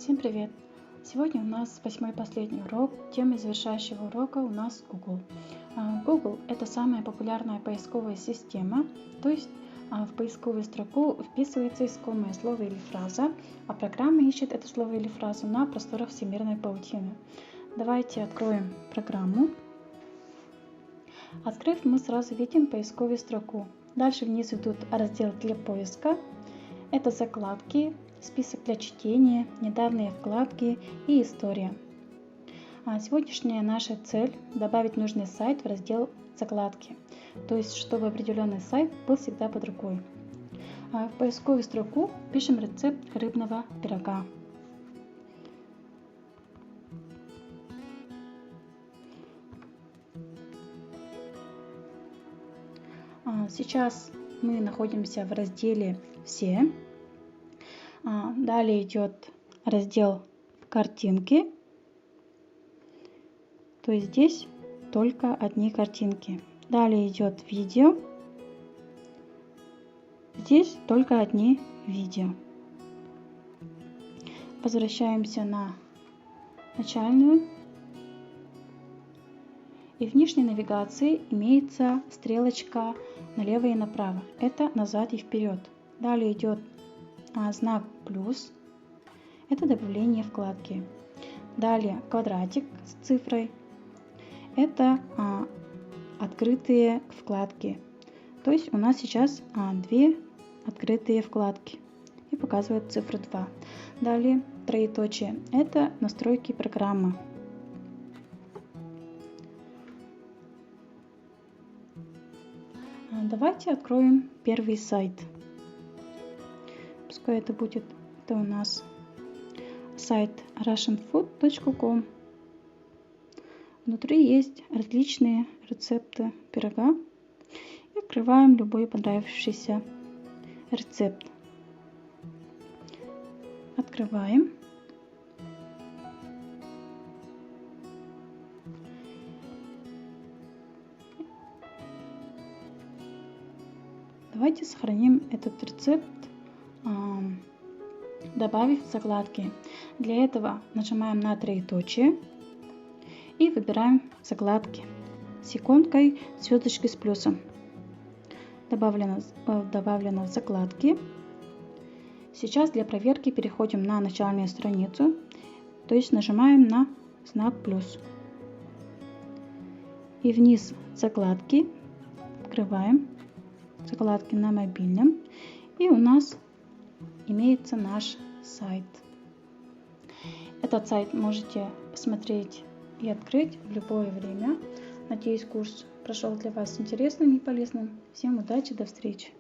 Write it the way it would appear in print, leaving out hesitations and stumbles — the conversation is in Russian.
Всем привет! Сегодня у нас 8-й и последний урок. Темой завершающего урока у нас Google. Google – это самая популярная поисковая система, то есть в поисковую строку вписывается искомое слово или фраза, а программа ищет это слово или фразу на просторах всемирной паутины. Давайте откроем программу. Открыв, мы сразу видим поисковую строку. Дальше вниз идут раздел для поиска. Это закладки, список для чтения, недавние вкладки и история. Сегодняшняя наша цель – добавить нужный сайт в раздел закладки, то есть чтобы определенный сайт был всегда под рукой. В поисковую строку пишем рецепт рыбного пирога. Сейчас мы находимся в разделе «Все». Далее идет раздел «Картинки». То есть здесь только одни картинки. Далее идет «Видео». Здесь только одни видео. Возвращаемся на начальную. И в нижней навигации имеется стрелочка налево и направо. Это назад и вперед. Далее идет знак плюс. Это добавление вкладки. Далее квадратик с цифрой. Это открытые вкладки. То есть у нас сейчас две открытые вкладки. И показывает цифру 2. Далее троеточие. Это настройки программы. Давайте откроем первый сайт. Пускай это будет у нас сайт russianfood.com. Внутри есть различные рецепты пирога. И открываем любой понравившийся рецепт. Открываем. Давайте сохраним этот рецепт, добавив закладки. Для этого нажимаем на троеточие и выбираем закладки с иконкой звездочки с плюсом. Добавлено закладки. Сейчас для проверки переходим на начальную страницу, то есть нажимаем на знак плюс. И вниз закладки. Открываем. Закладки на мобильном, и у нас имеется наш сайт. Этот сайт можете посмотреть и открыть в любое время. Надеюсь, курс прошел для вас интересным и полезным. Всем удачи, до встречи!